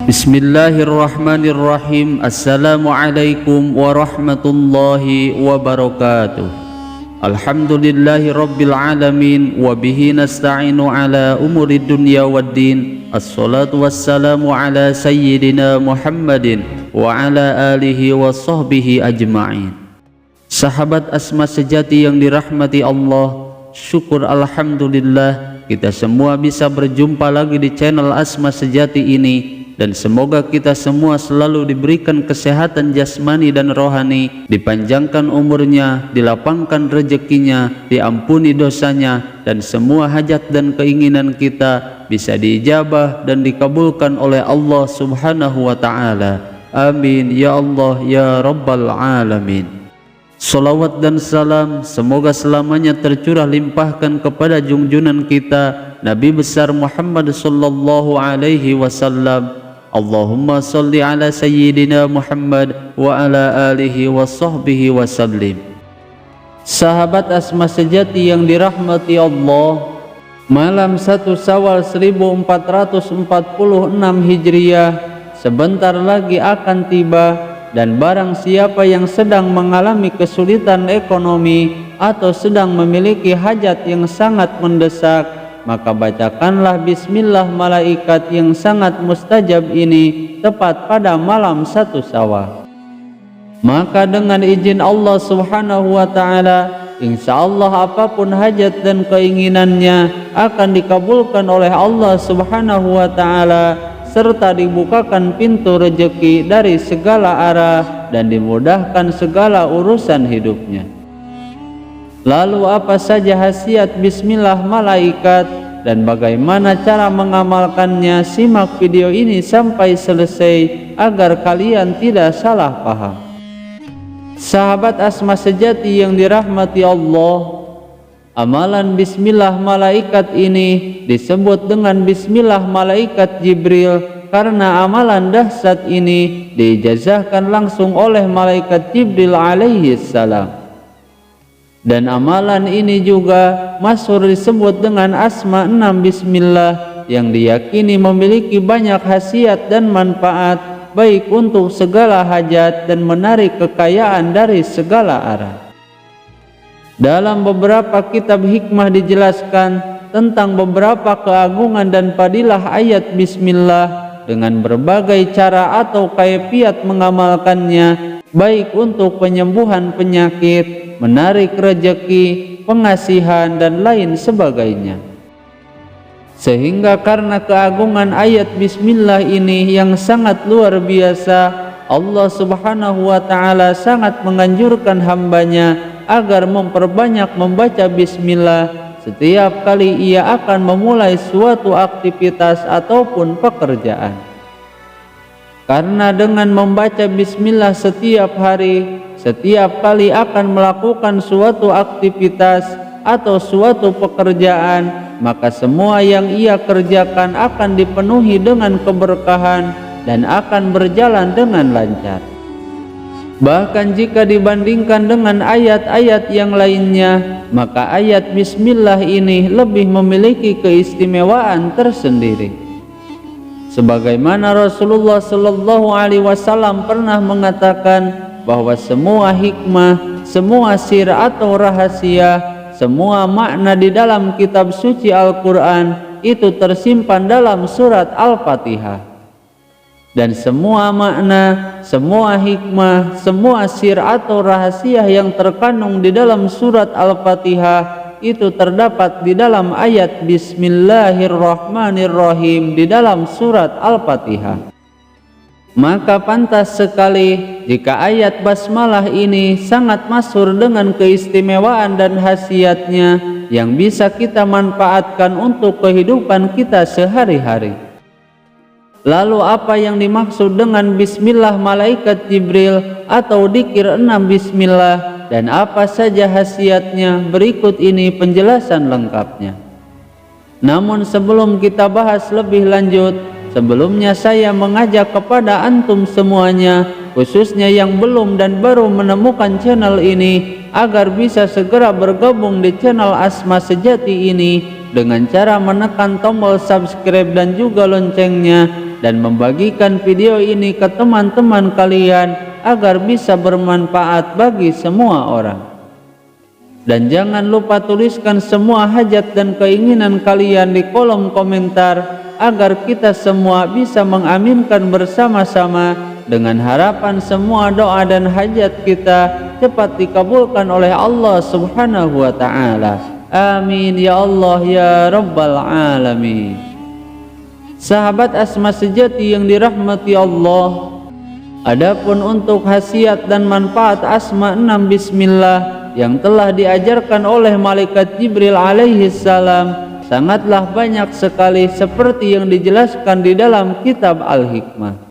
Bismillahirrahmanirrahim. Assalamualaikum warahmatullahi wabarakatuh. Alhamdulillahi rabbil alamin. Wabihi nasta'inu ala umuri dunya waddin. Assalatu wassalamu ala sayyidina Muhammadin wa ala alihi wa sahbihi ajma'in. Sahabat Asma sejati yang dirahmati Allah, syukur alhamdulillah kita semua bisa berjumpa lagi di channel Asma Sejati ini. Dan semoga kita semua selalu diberikan kesehatan jasmani dan rohani, dipanjangkan umurnya, dilapangkan rezekinya, diampuni dosanya, dan semua hajat dan keinginan kita bisa diijabah dan dikabulkan oleh Allah Subhanahu wa Ta'ala. Amin ya Allah ya Rabbal Alamin. Salawat dan salam semoga selamanya tercurah limpahkan kepada junjunan kita Nabi besar Muhammad sallallahu alaihi wasallam. Allahumma salli ala sayyidina Muhammad wa ala alihi wa sahbihi wa sallim. Sahabat Asma Sejati yang dirahmati Allah, malam 1 Syawal 1446 Hijriah sebentar lagi akan tiba, dan barang siapa yang sedang mengalami kesulitan ekonomi atau sedang memiliki hajat yang sangat mendesak, maka bacakanlah bismillah malaikat yang sangat mustajab ini tepat pada malam 1 Syawal. Maka dengan izin Allah Subhanahu wa Ta'ala, insyaallah apapun hajat dan keinginannya akan dikabulkan oleh Allah Subhanahu wa Ta'ala, serta dibukakan pintu rezeki dari segala arah dan dimudahkan segala urusan hidupnya. Lalu apa saja khasiat bismillah malaikat dan bagaimana cara mengamalkannya? Simak video ini sampai selesai agar kalian tidak salah paham. Sahabat Asma Sejati yang dirahmati Allah, amalan bismillah malaikat ini disebut dengan bismillah malaikat Jibril karena amalan dahsyat ini diijazahkan langsung oleh malaikat Jibril alaihi salam. Dan amalan ini juga masyhur disebut dengan Asma 6 Bismillah yang diyakini memiliki banyak khasiat dan manfaat baik untuk segala hajat dan menarik kekayaan dari segala arah. Dalam beberapa kitab hikmah dijelaskan tentang beberapa keagungan dan fadilah ayat Bismillah dengan berbagai cara atau kaifiat mengamalkannya, baik untuk penyembuhan penyakit, menarik rezeki, pengasihan, dan lain sebagainya. Sehingga karena keagungan ayat bismillah ini yang sangat luar biasa, Allah Subhanahu wa Ta'ala sangat menganjurkan hambanya agar memperbanyak membaca bismillah setiap kali ia akan memulai suatu aktivitas ataupun pekerjaan. Karena dengan membaca bismillah setiap hari, setiap kali akan melakukan suatu aktivitas atau suatu pekerjaan, maka semua yang ia kerjakan akan dipenuhi dengan keberkahan dan akan berjalan dengan lancar. Bahkan jika dibandingkan dengan ayat-ayat yang lainnya, maka ayat bismillah ini lebih memiliki keistimewaan tersendiri. Sebagaimana Rasulullah sallallahu alaihi wasallam pernah mengatakan bahwa semua hikmah, semua sir atau rahasia, semua makna di dalam kitab suci Al-Quran itu tersimpan dalam surat Al-Fatihah. Dan semua makna, semua hikmah, semua sir atau rahasia yang terkandung di dalam surat Al-Fatihah itu terdapat di dalam ayat Bismillahirrahmanirrahim di dalam surat Al-Fatihah. Maka pantas sekali jika ayat basmalah ini sangat masyhur dengan keistimewaan dan khasiatnya yang bisa kita manfaatkan untuk kehidupan kita sehari-hari. Lalu apa yang dimaksud dengan bismillah malaikat Jibril atau dzikir 6 bismillah, dan apa saja khasiatnya? Berikut ini penjelasan lengkapnya. Namun sebelum kita bahas lebih lanjut, sebelumnya saya mengajak kepada antum semuanya, khususnya yang belum dan baru menemukan channel ini, agar bisa segera bergabung di channel Asma Sejati ini dengan cara menekan tombol subscribe dan juga loncengnya, dan membagikan video ini ke teman-teman kalian agar bisa bermanfaat bagi semua orang. Dan jangan lupa tuliskan semua hajat dan keinginan kalian di kolom komentar agar kita semua bisa mengaminkan bersama-sama, dengan harapan semua doa dan hajat kita cepat dikabulkan oleh Allah Subhanahu wa ta'ala. Amin ya Allah ya Rabbal Alamin. Sahabat Asma Sejati yang dirahmati Allah, adapun untuk khasiat dan manfaat Asma 6 Bismillah yang telah diajarkan oleh malaikat Jibril alaihi salam sangatlah banyak sekali, seperti yang dijelaskan di dalam kitab Al-Hikmah.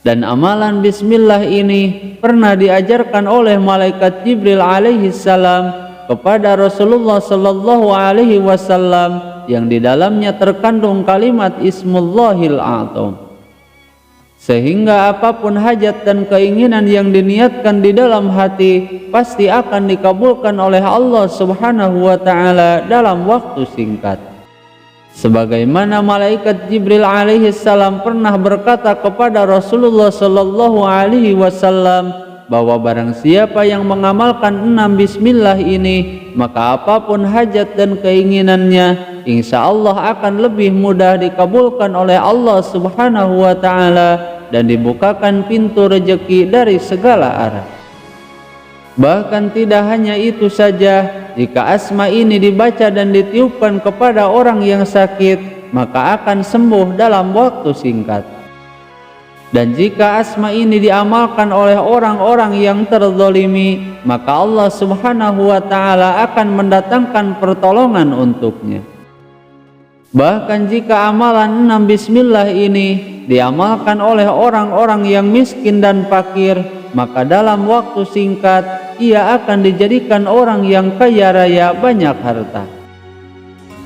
Dan amalan Bismillah ini pernah diajarkan oleh malaikat Jibril alaihi salam kepada Rasulullah sallallahu alaihi wasallam, yang di dalamnya terkandung kalimat Ismullahil A'zam, sehingga apapun hajat dan keinginan yang diniatkan di dalam hati pasti akan dikabulkan oleh Allah Subhanahu wa ta'ala dalam waktu singkat. Sebagaimana malaikat Jibril alaihi salam pernah berkata kepada Rasulullah sallallahu alaihi wasallam bahwa barang siapa yang mengamalkan 6 Bismillah ini, maka apapun hajat dan keinginannya insya Allah akan lebih mudah dikabulkan oleh Allah Subhanahu wa ta'ala, dan dibukakan pintu rezeki dari segala arah. Bahkan tidak hanya itu saja, jika asma ini dibaca dan ditiupkan kepada orang yang sakit, maka akan sembuh dalam waktu singkat. Dan jika asma ini diamalkan oleh orang-orang yang terzalimi, maka Allah Subhanahu wa ta'ala akan mendatangkan pertolongan untuknya. Bahkan jika amalan 6 Bismillah ini diamalkan oleh orang-orang yang miskin dan fakir, maka dalam waktu singkat ia akan dijadikan orang yang kaya raya banyak harta.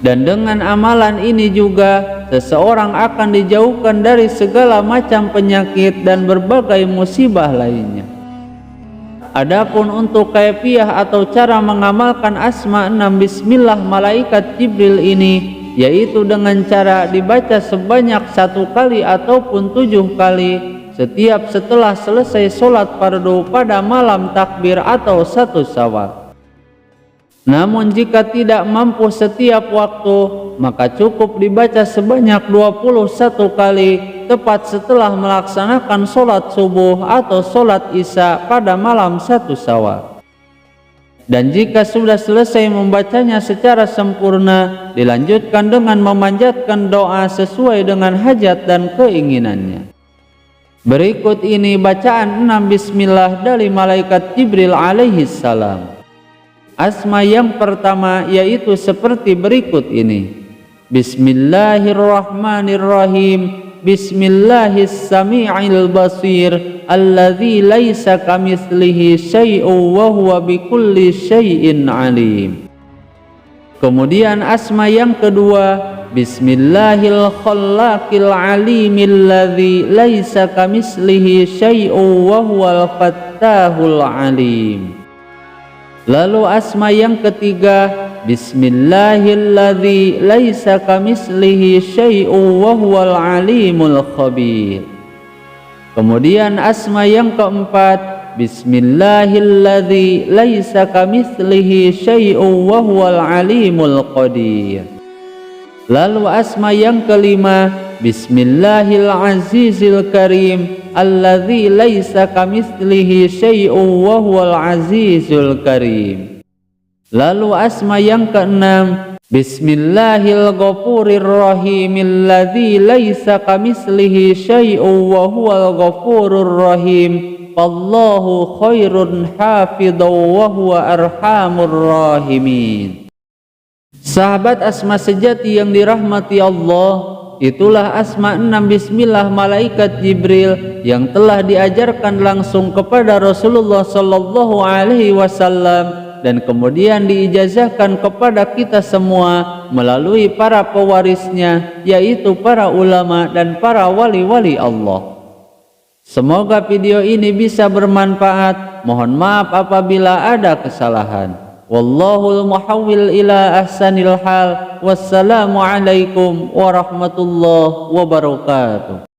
Dan dengan amalan ini juga seseorang akan dijauhkan dari segala macam penyakit dan berbagai musibah lainnya. Adapun untuk kaifiah atau cara mengamalkan asma 6 Bismillah malaikat Jibril ini, yaitu dengan cara dibaca sebanyak 1 kali ataupun 7 kali setiap setelah selesai sholat fardu pada malam takbir atau 1 Syawal. Namun jika tidak mampu setiap waktu, maka cukup dibaca sebanyak 21 kali tepat setelah melaksanakan sholat subuh atau sholat isya pada malam 1 Syawal. Dan jika sudah selesai membacanya secara sempurna, dilanjutkan dengan memanjatkan doa sesuai dengan hajat dan keinginannya. Berikut ini bacaan 6 Bismillah dari malaikat Jibril alaihi salam. Asma yang pertama yaitu seperti berikut ini. Bismillahirrahmanirrahim. Bismillahis-sami'il basir alladzi laisa kamitslihi syai'un wa huwa bikulli syai'in alim. Kemudian asma yang kedua, Bismillahil khallaqil alimil ladzi laisa kamitslihi syai'un wa huwal fattahul alim. Lalu asma yang ketiga, Bismillahilladzi laisa kamitslihi syai'un wa huwal alimul khabir. Kemudian asma yang keempat, Bismillahilladzi laisa kamitslihi syai'un wa huwal alimul qadir. Lalu asma yang kelima, Bismillahil azizil karim alladzi laisa kamitslihi syai'un wa huwal azizul karim. Lalu asma yang keenam, Bismillahil ghafurir rahim alladzi laisa kamitslihi syai'un wa huwal ghafurur rahim. Wallahu khairun hafidhan wa huwa arhamur rahimin. Sahabat Asma Sejati yang dirahmati Allah, itulah asma 6 Bismillah malaikat Jibril yang telah diajarkan langsung kepada Rasulullah sallallahu alaihi wasallam dan kemudian diijazahkan kepada kita semua melalui para pewarisnya, yaitu para ulama dan para wali-wali Allah. Semoga video ini bisa bermanfaat. Mohon maaf apabila ada kesalahan. Wallahul muhawwil ila ahsanil hal. Wassalamu alaikum warahmatullahi wabarakatuh.